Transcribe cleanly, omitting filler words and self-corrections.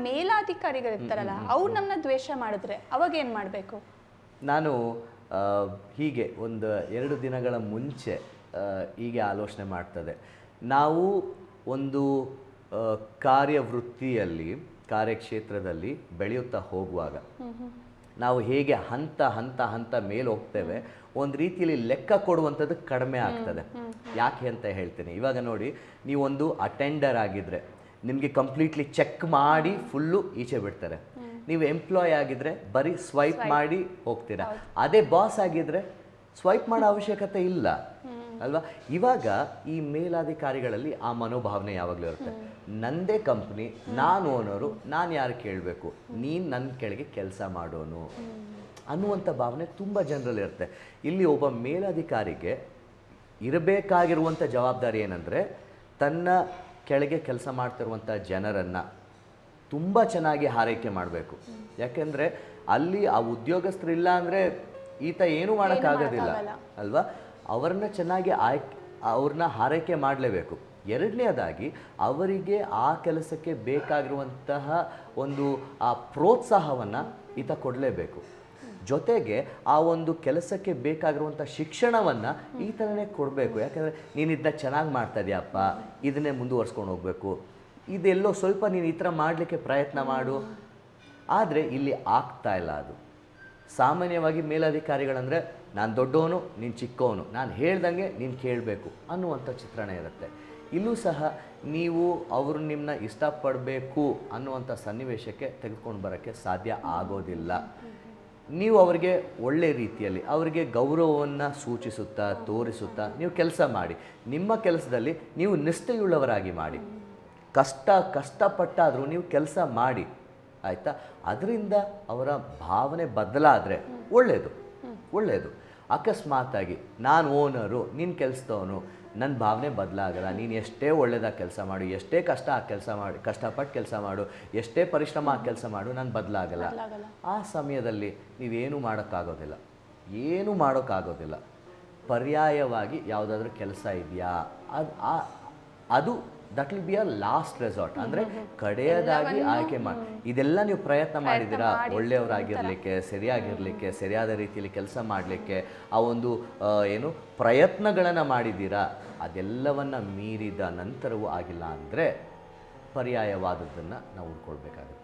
ಮೇಲಾಧಿಕಾರಿಗಳಿರ್ತಾರಲ್ಲ ಅವ್ರು ನಮ್ಮನ್ನ ದ್ವೇಷ ಮಾಡಿದ್ರೆ ಅವಾಗ ಏನು ಮಾಡಬೇಕು? ನಾನು ಹೀಗೆ ಒಂದು 2 ದಿನಗಳ ಮುಂಚೆ ಹೀಗೆ ಆಲೋಚನೆ ಮಾಡ್ತದೆ. ನಾವು ಒಂದು ಕಾರ್ಯವೃತ್ತಿಯಲ್ಲಿ ಕಾರ್ಯಕ್ಷೇತ್ರದಲ್ಲಿ ಬೆಳೆಯುತ್ತಾ ಹೋಗುವಾಗ ನಾವು ಹೇಗೆ ಹಂತ ಹಂತ ಹಂತ ಮೇಲೆ ಹೋಗ್ತೇವೆ, ಒಂದು ರೀತಿಯಲ್ಲಿ ಲೆಕ್ಕ ಕೊಡುವಂಥದ್ದು ಕಡಿಮೆ ಆಗ್ತದೆ. ಯಾಕೆ ಅಂತ ಹೇಳ್ತೀನಿ. ಇವಾಗ ನೋಡಿ, ನೀವೊಂದು ಅಟೆಂಡರ್ ಆಗಿದ್ರೆ ನಿಮಗೆ ಕಂಪ್ಲೀಟ್ಲಿ ಚೆಕ್ ಮಾಡಿ ಫುಲ್ಲು ಈಚೆ ಬಿಡ್ತಾರೆ. ನೀವು ಎಂಪ್ಲಾಯ್ ಆಗಿದ್ರೆ ಬರೀ ಸ್ವೈಪ್ ಮಾಡಿ ಹೋಗ್ತೀರಾ. ಅದೇ ಬಾಸ್ ಆಗಿದ್ರೆ ಸ್ವೈಪ್ ಮಾಡೋ ಅವಶ್ಯಕತೆ ಇಲ್ಲ ಅಲ್ವಾ? ಇವಾಗ ಈ ಮೇಲಾಧಿಕಾರಿಗಳಲ್ಲಿ ಆ ಮನೋಭಾವನೆ ಯಾವಾಗಲೂ ಇರುತ್ತೆ. ನಂದೇ ಕಂಪ್ನಿ, ನಾನು ಓನರು, ನಾನು ಯಾರು ಕೇಳಬೇಕು, ನೀನು ನನ್ನ ಕೆಳಗೆ ಕೆಲಸ ಮಾಡೋನು ಅನ್ನುವಂಥ ಭಾವನೆ ತುಂಬ ಜನರಲ್ಲಿರುತ್ತೆ. ಇಲ್ಲಿ ಒಬ್ಬ ಮೇಲಾಧಿಕಾರಿಗೆ ಇರಬೇಕಾಗಿರುವಂಥ ಜವಾಬ್ದಾರಿ ಏನಂದರೆ ತನ್ನ ಕೆಳಗೆ ಕೆಲಸ ಮಾಡ್ತಿರುವಂಥ ಜನರನ್ನು ತುಂಬ ಚೆನ್ನಾಗಿ ಹಾರೈಕೆ ಮಾಡಬೇಕು. ಯಾಕೆಂದರೆ ಅಲ್ಲಿ ಆ ಉದ್ಯೋಗಸ್ಥರಿಲ್ಲ ಅಂದರೆ ಈತ ಏನೂ ಮಾಡೋಕ್ಕಾಗೋದಿಲ್ಲ ಅಲ್ವಾ? ಅವ್ರನ್ನ ಚೆನ್ನಾಗಿ ಅವ್ರನ್ನ ಹಾರೈಕೆ ಮಾಡಲೇಬೇಕು. ಎರಡನೇದಾಗಿ ಅವರಿಗೆ ಆ ಕೆಲಸಕ್ಕೆ ಬೇಕಾಗಿರುವಂತಹ ಒಂದು ಆ ಪ್ರೋತ್ಸಾಹವನ್ನು ಈತ ಕೊಡಲೇಬೇಕು. ಜೊತೆಗೆ ಆ ಒಂದು ಕೆಲಸಕ್ಕೆ ಬೇಕಾಗಿರುವಂಥ ಶಿಕ್ಷಣವನ್ನು ಈ ಥರನೇ ಕೊಡಬೇಕು. ಯಾಕಂದರೆ ನೀನು ಇದನ್ನ ಚೆನ್ನಾಗಿ ಮಾಡ್ತಾ ಇದೆಯಪ್ಪ, ಇದನ್ನೇ ಮುಂದುವರ್ಸ್ಕೊಂಡು ಹೋಗಬೇಕು, ಇದೆಲ್ಲೋ ಸ್ವಲ್ಪ ನೀನು ಈ ಥರ ಮಾಡಲಿಕ್ಕೆ ಪ್ರಯತ್ನ ಮಾಡು. ಆದರೆ ಇಲ್ಲಿ ಆಗ್ತಾ ಇಲ್ಲ ಅದು. ಸಾಮಾನ್ಯವಾಗಿ ಮೇಲಧಿಕಾರಿಗಳಂದರೆ ನಾನು ದೊಡ್ಡವನು, ನೀನು ಚಿಕ್ಕವನು, ನಾನು ಹೇಳ್ದಂಗೆ ನೀನು ಕೇಳಬೇಕು ಅನ್ನುವಂಥ ಚಿತ್ರಣ ಇರುತ್ತೆ. ಇಲ್ಲೂ ಸಹ ನೀವು ಅವರು ನಿಮ್ಮನ್ನ ಇಷ್ಟಪಡಬೇಕು ಅನ್ನುವಂಥ ಸನ್ನಿವೇಶಕ್ಕೆ ತೆಗೆದುಕೊಂಡು ಬರೋಕ್ಕೆ ಸಾಧ್ಯ ಆಗೋದಿಲ್ಲ. ನೀವು ಅವರಿಗೆ ಒಳ್ಳೆ ರೀತಿಯಲ್ಲಿ ಅವರಿಗೆ ಗೌರವವನ್ನು ಸೂಚಿಸುತ್ತಾ ತೋರಿಸುತ್ತಾ ನೀವು ಕೆಲಸ ಮಾಡಿ. ನಿಮ್ಮ ಕೆಲಸದಲ್ಲಿ ನೀವು ನಿಷ್ಠೆಯುಳ್ಳವರಾಗಿ ಮಾಡಿ. ಕಷ್ಟಪಟ್ಟಾದರೂ ನೀವು ಕೆಲಸ ಮಾಡಿ, ಆಯಿತಾ? ಅದರಿಂದ ಅವರ ಭಾವನೆ ಬದಲಾದರೆ ಒಳ್ಳೆಯದು. ಅಕಸ್ಮಾತಾಗಿ ನಾನು ಓನರು, ನೀನು ಕೆಲಸದವನು, ನನ್ನ ಭಾವನೆ ಬದಲಾಗಲ್ಲ, ನೀನು ಎಷ್ಟೇ ಒಳ್ಳೆಯದಾಗಿ ಕೆಲಸ ಮಾಡು, ಎಷ್ಟೇ ಕಷ್ಟಪಟ್ಟು ಕೆಲಸ ಮಾಡು, ಎಷ್ಟೇ ಪರಿಶ್ರಮ ಆಗಿ ಕೆಲಸ ಮಾಡು, ನಾನು ಬದಲಾಗಲ್ಲ. ಆ ಸಮಯದಲ್ಲಿ ನೀವೇನು ಮಾಡೋಕ್ಕಾಗೋದಿಲ್ಲ. ಪರ್ಯಾಯವಾಗಿ ಯಾವುದಾದ್ರೂ ಕೆಲಸ ಇದೆಯಾ, ಅದು that will be a last resort. ಅಂದರೆ ಕಡೆಯದಾಗಿ ಆಯ್ಕೆ ಮಾಡಿ. ಇದೆಲ್ಲ ನೀವು ಪ್ರಯತ್ನ ಮಾಡಿದ್ದೀರಾ ಒಳ್ಳೆಯವರಾಗಿರಲಿಕ್ಕೆ, ಸರಿಯಾಗಿರಲಿಕ್ಕೆ, ಸರಿಯಾದ ರೀತಿಯಲ್ಲಿ ಕೆಲಸ ಮಾಡಲಿಕ್ಕೆ, ಆ ಒಂದು ಪ್ರಯತ್ನಗಳನ್ನು ಮಾಡಿದ್ದೀರಾ. ಅದೆಲ್ಲವನ್ನು ಮೀರಿದ ನಂತರವೂ ಆಗಿಲ್ಲ ಅಂದರೆ ಪರ್ಯಾಯವಾದದ್ದನ್ನು ನಾವು ಹುಡ್ಕೊಳ್ಬೇಕಾಗುತ್ತೆ.